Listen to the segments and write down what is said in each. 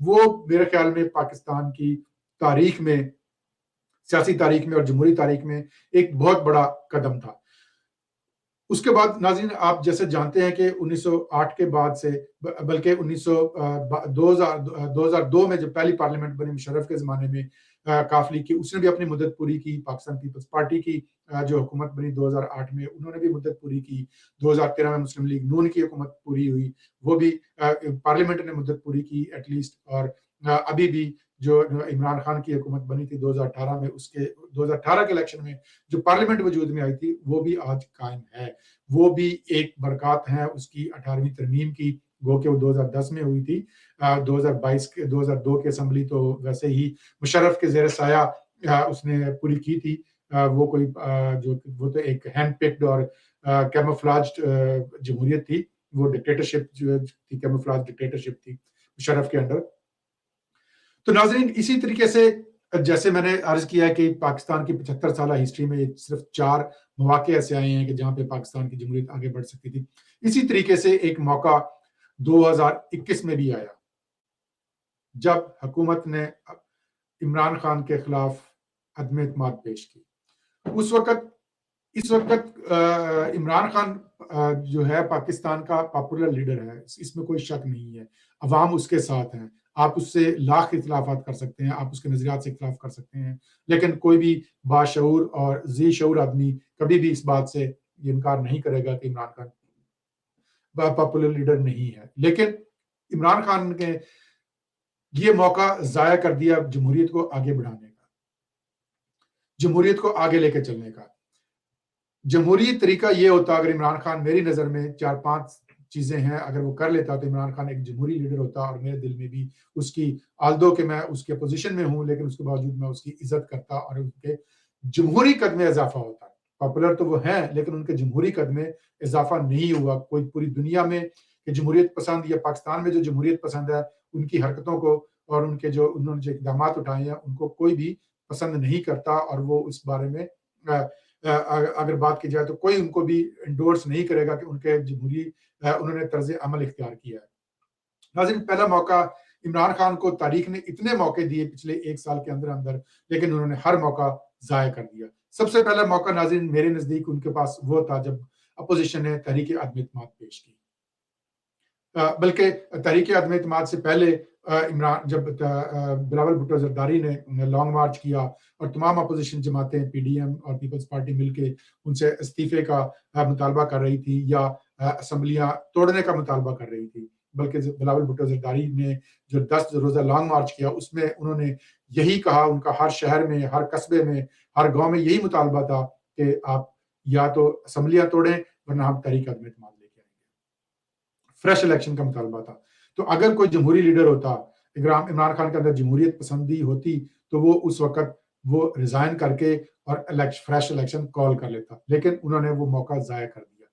وہ میرے خیال میں پاکستان کی تاریخ میں، سیاسی تاریخ میں اور جمہوری تاریخ میں ایک بہت بڑا قدم تھا۔ اس کے بعد ناظرین آپ جیسے جانتے ہیں کہ 1908 کے بعد سے، بلکہ 2002 میں جب پہلی پارلیمنٹ بنی مشرف کے زمانے میں کافلی کی، اس نے بھی اپنی مدت پوری کی۔ پاکستان پیپلز پارٹی کی جو حکومت بنی 2008 میں، انہوں نے بھی مدت پوری کی۔ 2013 میں مسلم لیگ نون کی حکومت پوری ہوئی، وہ بھی پارلیمنٹ نے مدت پوری کی ایٹ لیسٹ۔ اور ابھی بھی جو عمران خان کی حکومت بنی تھی 2018 میں، اس کے 2018 کے الیکشن میں جو پارلیمنٹ وجود میں آئی تھی، وہ بھی آج قائم ہے۔ وہ بھی ایک برکات ہیں اس کی 18ویں ترمیم کی، گو کہ وہ 2010 میں ہوئی تھی۔ 2002 کی اسمبلی تو ویسے ہی مشرف کے زیر سایہ اس نے پوری کی تھی۔ وہ کوئی وہ تو ایک ہینڈ پکڈ اور کیموفلاجڈ جمہوریت تھی، وہ ڈکٹیٹرشپ جو تھی، کیموفلاج ڈکٹیٹرشپ تھی مشرف کے انڈر۔ تو ناظرین اسی طریقے سے جیسے میں نے عرض کیا ہے کہ پاکستان کی 75 سالہ ہسٹری میں صرف 4 مواقع ایسے آئے ہیں کہ جہاں پہ پاکستان کی جمہوریت آگے بڑھ سکتی تھی۔ اسی طریقے سے ایک موقع 2021 میں بھی آیا جب حکومت نے عمران خان کے خلاف عدم اعتماد پیش کی۔ اس وقت عمران خان جو ہے پاکستان کا پاپولر لیڈر ہے، اس میں کوئی شک نہیں ہے۔ عوام اس کے ساتھ ہیں، آپ اس سے لاکھ اختلافات کر سکتے ہیں، آپ اس کے نظریات سے اختلاف کر سکتے ہیں، لیکن کوئی بھی باشعور اور ذی شعور آدمی کبھی بھی اس بات سے یہ انکار نہیں کرے گا کہ عمران خان پاپولر لیڈر نہیں ہے۔ لیکن عمران خان نے یہ موقع ضائع کر دیا جمہوریت کو آگے بڑھانے کا، جمہوریت کو آگے لے کے چلنے کا۔ جمہوری طریقہ یہ ہوتا، اگر عمران خان، میری نظر میں 4-5 چیزیں ہیں، اگر وہ کر لیتا تو عمران خان ایک جمہوری لیڈر ہوتا، اور میرے دل میں بھی اس کی، آلدو کہ میں اس کے اپوزیشن میں ہوں، لیکن اس کے باوجود میں اس کی عزت کرتا، اور ان کے جمہوری قد میں اضافہ ہوتا۔ پاپولر تو وہ ہیں، لیکن ان کے جمہوری قد میں اضافہ نہیں ہوا۔ کوئی پوری دنیا میں کہ جمہوریت پسند، یا پاکستان میں جو جمہوریت پسند ہے، ان کی حرکتوں کو اور ان کے جو انہوں نے جو اقدامات اٹھائے ہیں، ان کو کوئی بھی پسند نہیں کرتا، اور وہ اس بارے میں اگر بات کی جائے تو کوئی ان کو بھی انڈورس نہیں کرے گا کہ ان کے جمہوری انہوں نے طرز عمل اختیار کیا ہے۔ ناظرین پہلا موقع، عمران خان کو تاریخ نے اتنے موقع دیے پچھلے 1 سال کے اندر، لیکن انہوں نے ہر موقع ضائع کر دیا۔ سب سے پہلا موقع ناظرین میرے نزدیک ان کے پاس وہ تھا جب اپوزیشن نے تحریک عدم اعتماد پیش کی۔ بلکہ تحریک عدم اعتماد سے پہلے جب بلاول بھٹو زرداری نے لانگ مارچ کیا اور تمام اپوزیشن جماعتیں پی ڈی ایم اور پیپلز پارٹی مل کے ان سے استعفے کا مطالبہ کر رہی تھی، یا اسمبلیاں توڑنے کا مطالبہ کر رہی تھی، بلکہ بلاول بھٹو زرداری نے جو 10 روزہ لانگ مارچ کیا، اس میں انہوں نے یہی کہا، ان کا ہر شہر میں، ہر قصبے میں، ہر گاؤں میں یہی مطالبہ تھا کہ آپ یا تو اسمبلیاں توڑیں ورنہ ہم تحریک عدم اعتماد لے کے آئیں گے۔ فریش الیکشن کا مطالبہ تھا۔ تو اگر کوئی جمہوری لیڈر ہوتا، عمران خان کے اندر جمہوریت پسندی ہوتی، تو وہ اس وقت وہ ریزائن کر کے اور فریش الیکشن کال کر لیتا، لیکن انہوں نے وہ موقع ضائع کر دیا۔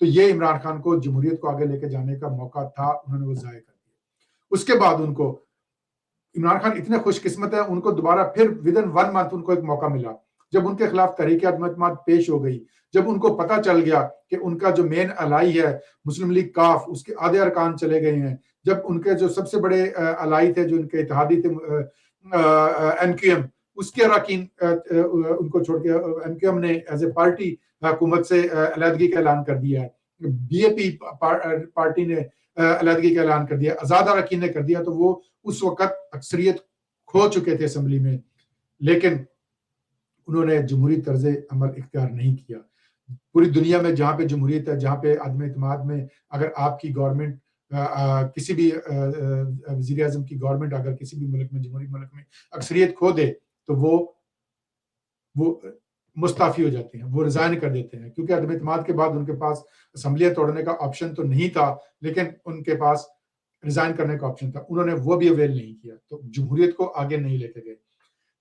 تو یہ عمران خان کو جمہوریت کو آگے لے کے جانے کا موقع تھا، انہوں نے وہ ضائع کر دیا۔ اس کے بعد ان کو، عمران خان اتنے خوش قسمت ہیں، ان کو دوبارہ پھر ودن 1 منتھ ان کو ایک موقع ملا، جب ان کے خلاف تحریک عدم اعتماد پیش ہو گئی، جب ان کو پتہ چل گیا کہ ان کا جو مین الائی ہے مسلم لیگ کاف، اس کے آدھے ارکان چلے گئے ہیں، جب ان کے جو سب سے بڑے الائی تھے، جو ان کے اتحادی تھے ایم کیو ایم، اس کے اراکین ان کو چھوڑ کے ایم کیو ایم نے ایز اے پارٹی حکومت سے علیحدگی کا اعلان کر دیا ہے، بی اے پی پارٹی نے علیحدگی کا اعلان کر دیا، آزاد اراکین نے کر دیا، تو وہ اس وقت اکثریت کھو چکے تھے اسمبلی میں، لیکن انہوں نے جمہوری طرز عمل اختیار نہیں کیا۔ پوری دنیا میں جہاں پہ جمہوریت ہے، جہاں پہ عدم اعتماد میں اگر آپ کی گورنمنٹ، کسی بھی وزیر اعظم کی گورنمنٹ اگر کسی بھی ملک میں، جمہوری ملک میں اکثریت کھو دے، تو وہ مستعفی ہو جاتے ہیں، وہ ریزائن کر دیتے ہیں، کیونکہ عدم اعتماد کے بعد ان کے پاس اسمبلیاں توڑنے کا آپشن تو نہیں تھا، لیکن ان کے پاس ریزائن کرنے کا آپشن تھا، انہوں نے وہ بھی اویل نہیں کیا، تو جمہوریت کو آگے نہیں لے کے گئے۔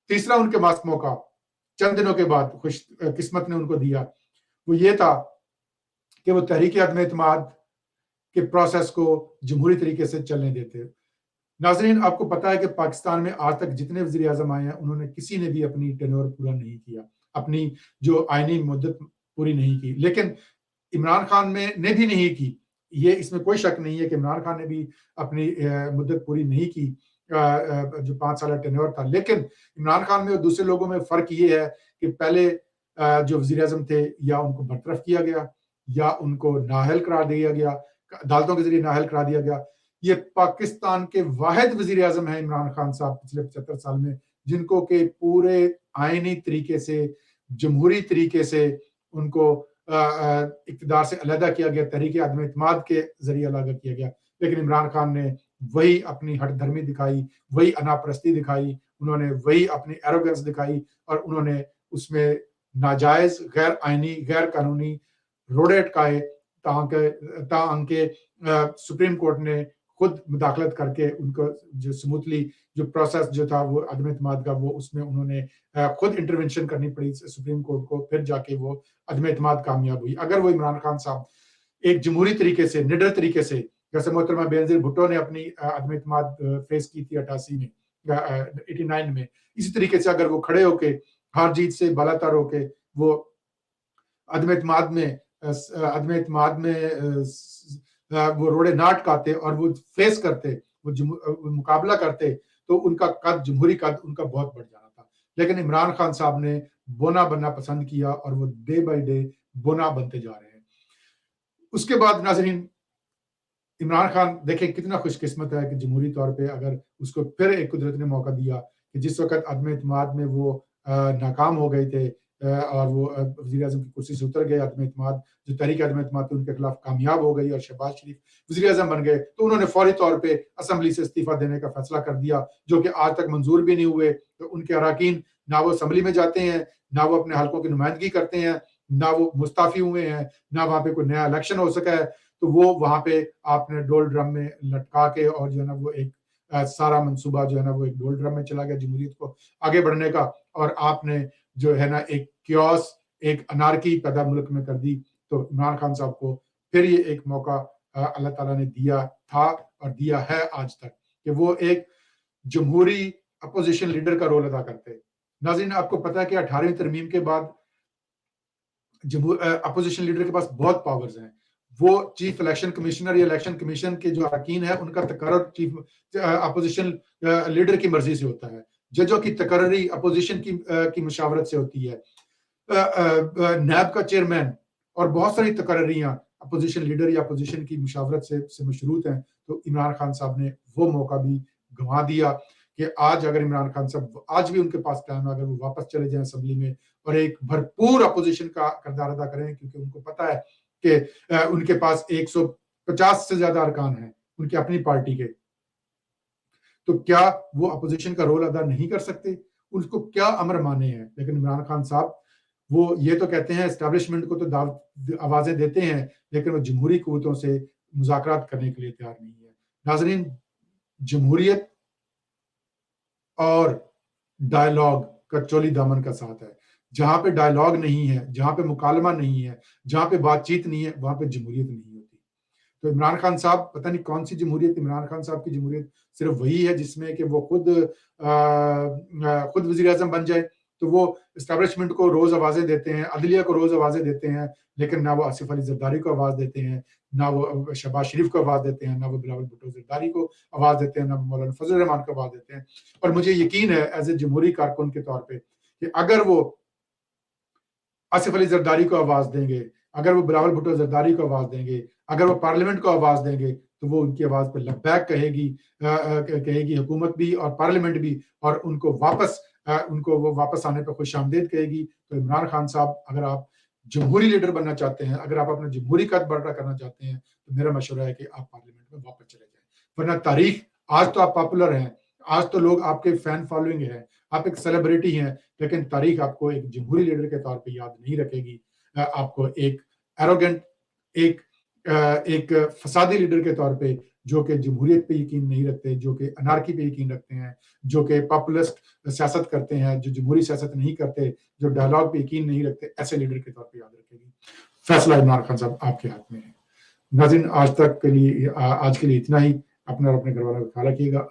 تیسرا ان کے پاس موقع چند دنوں کے بعد خوش قسمت نے ان کو دیا، وہ یہ تھا کہ وہ تحریک عدم اعتماد کے پروسیس کو جمہوری طریقے سے چلنے دیتے۔ ناظرین آپ کو پتا ہے کہ پاکستان میں آج تک جتنے وزیر اعظم آئے ہیں، انہوں نے کسی نے بھی اپنی ٹینور پورا نہیں کیا، اپنی جو آئینی مدت پوری نہیں کی، لیکن عمران خان نے بھی نہیں کی، یہ اس میں کوئی شک نہیں ہے کہ عمران خان نے بھی اپنی مدت پوری نہیں کی، جو 5 سالہ ٹینیور تھا. لیکن عمران خان میں اور دوسرے لوگوں میں فرق یہ ہے کہ پہلے جو وزیر اعظم تھے یا ان کو برطرف کیا گیا یا ان کو نااہل قرار دیا گیا, عدالتوں کے ذریعے نااہل قرار دیا گیا. یہ پاکستان کے واحد وزیر اعظم ہیں عمران خان صاحب پچھلے 75 سال میں, جن کو کہ پورے آئینی طریقے سے, جمہوری طریقے سے ان کو اقتدار سے علیحدہ کیا گیا, تحریک عدم اعتماد کے ذریعے علیحدہ کیا گیا. لیکن عمران خان نے وہی اپنی ہٹ دھرمی دکھائی, وہی انا پرستی دکھائی, انہوں نے وہی اپنی ایروگنس دکھائی, اور انہوں نے اس میں ناجائز, غیر آئینی, غیر قانونی روڑے اٹکائے, تاہم کہ سپریم کورٹ نے خود مداخلت کر کے ان کو جو سموتھلی جو پروسیس جو تھا وہ عدم اعتماد کا, وہ اس میں انہوں نے خود انٹرونشن کرنی پڑی سپریم کورٹ کو, پھر جا کے وہ عدم اعتماد کامیاب ہوئی. اگر وہ عمران خان صاحب ایک جمہوری طریقے سے, نڈر طریقے سے, جیسے محترمہ بینظیر بھٹو نے اپنی عدم اعتماد فیس کی تھی 88 میں, 89 میں, اسی طریقے سے اگر وہ کھڑے ہو کے ہار جیت سے بالاتر ہو کے وہ عدم اعتماد میں وہ روڑے نہ اٹکاتے اور وہ فیس کرتے, وہ مقابلہ کرتے, تو ان کا قد, جمہوری قد ان کا بہت بڑھ جانا تھا. لیکن عمران خان صاحب نے بونا بننا پسند کیا اور وہ ڈے بائی ڈے بونا بنتے جا رہے ہیں. اس کے بعد ناظرین, عمران خان دیکھیں کتنا خوش قسمت ہے کہ جمہوری طور پہ اگر اس کو پھر ایک قدرت نے موقع دیا کہ جس وقت عدم اعتماد میں وہ ناکام ہو گئے تھے اور وہ وزیر اعظم کی کرسی سے اتر گئے, عدم اعتماد جو تحریک عدم اعتماد تھی ان کے خلاف کامیاب ہو گئی اور شہباز شریف وزیر اعظم بن گئے, تو انہوں نے فوری طور پہ اسمبلی سے استعفیٰ دینے کا فیصلہ کر دیا, جو کہ آج تک منظور بھی نہیں ہوئے. تو ان کے اراکین نہ وہ اسمبلی میں جاتے ہیں, نہ وہ اپنے حلقوں کی نمائندگی کرتے ہیں, نہ وہ مستعفی ہوئے ہیں, نہ وہاں پہ کوئی نیا الیکشن ہو سکا ہے. تو وہ وہاں پہ آپ نے ڈول ڈرم میں لٹکا کے, اور جو ہے نا وہ ایک سارا منصوبہ جو ہے نا وہ ایک ڈول ڈرم میں چلا گیا جمہوریت کو آگے بڑھنے کا, اور آپ نے جو ہے نا ایک کیوس, ایک انارکی پیدا ملک میں کر دی. تو عمران خان صاحب کو پھر یہ ایک موقع اللہ تعالیٰ نے دیا تھا اور دیا ہے آج تک کہ وہ ایک جمہوری اپوزیشن لیڈر کا رول ادا کرتے. ناظرین آپ کو پتا ہے کہ 18ویں ترمیم کے بعد اپوزیشن لیڈر کے پاس بہت پاورز ہیں. وہ چیف الیکشن کمشنر یا الیکشن کمیشن کے جو اراکین ہیں ان کا تقرر چیف اپوزیشن لیڈر کی مرضی سے ہوتا ہے, ججوں کی تقرری اپوزیشن کی مشاورت سے ہوتی ہے, نیب کا چیئرمین اور بہت ساری تقرریاں اپوزیشن لیڈر یا اپوزیشن کی مشاورت سے مشروط ہیں. تو عمران خان صاحب نے وہ موقع بھی گنوا دیا کہ آج اگر عمران خان صاحب آج بھی ان کے پاس ٹائم ہے, اگر وہ واپس چلے جائیں اسمبلی میں اور ایک بھرپور اپوزیشن کا کردار ادا کریں, کیونکہ ان کو پتا ہے کہ ان کے پاس 150 سے زیادہ ارکان ہیں ان کی اپنی پارٹی کے, تو کیا وہ اپوزیشن کا رول ادا نہیں کر سکتے؟ ان کو کیا امر مانے ہیں. لیکن عمران خان صاحب وہ یہ تو کہتے ہیں اسٹیبلشمنٹ کو تو آوازیں دیتے ہیں, لیکن وہ جمہوری قوتوں سے مذاکرات کرنے کے لیے تیار نہیں ہے. ناظرین, جمہوریت اور ڈائیلاگ کا چولی دامن کا ساتھ ہے. جہاں پہ ڈائیلاگ نہیں ہے, جہاں پہ مکالمہ نہیں ہے, جہاں پہ بات چیت نہیں ہے, وہاں پہ جمہوریت نہیں ہوتی. تو عمران خان صاحب پتہ نہیں کون سی جمہوریت, عمران خان صاحب کی جمہوریت صرف وہی ہے جس میں کہ وہ خود وزیر اعظم بن جائے, تو وہ اسٹیبلشمنٹ کو روز آوازیں دیتے ہیں, عدلیہ کو روز آوازیں دیتے ہیں, لیکن نہ وہ آصف علی زرداری کو آواز دیتے ہیں, نہ وہ شہباز شریف کو آواز دیتے ہیں, نہ وہ بلاول بھٹو زرداری کو آواز دیتے ہیں, نہ وہ مولانا فضل الرحمان کو آواز دیتے ہیں. اور مجھے یقین ہے ایز اے جمہوری کارکن کے طور پہ کہ اگر وہ آصف علی زرداری کو آواز دیں گے, اگر وہ بلاول بھٹو زرداری کو آواز دیں گے, اگر وہ پارلیمنٹ کو آواز دیں گے, تو وہ ان کی آواز پہ لبیک کہے گی حکومت بھی اور پارلیمنٹ بھی, اور ان کو وہ واپس آنے پہ خوش آمدید کہے گی. تو عمران خان صاحب اگر آپ جمہوری لیڈر بننا چاہتے ہیں, اگر آپ اپنا جمہوری قد بڑھا کرنا چاہتے ہیں, تو میرا مشورہ ہے کہ آپ پارلیمنٹ میں واپس چلے جائیں. ورنہ تاریخ, آج تو آپ پاپولر ہیں, آج تو لوگ آپ کے فین فالوئنگ ہے, آپ ایک سیلیبریٹی ہیں, لیکن تاریخ آپ کو ایک جمہوری لیڈر کے طور پہ یاد نہیں رکھے گی. آپ کو ایک ایروگنٹ, ایک فسادی لیڈر کے طور پہ, جو کہ جمہوریت پہ یقین نہیں رکھتے, جو کہ انارکی پہ یقین رکھتے ہیں, جو کہ پاپولسٹ سیاست کرتے ہیں, جو جمہوری سیاست نہیں کرتے, جو ڈائیلاگ پہ یقین نہیں رکھتے, ایسے لیڈر کے طور پہ یاد رکھے گی. فیصلہ عمران خان صاحب آپ کے ہاتھ میں ہے. ناظرین, آج کے لیے اتنا ہی. اپنے اور اپنے گھر والوں کا خیال رکھیے گا.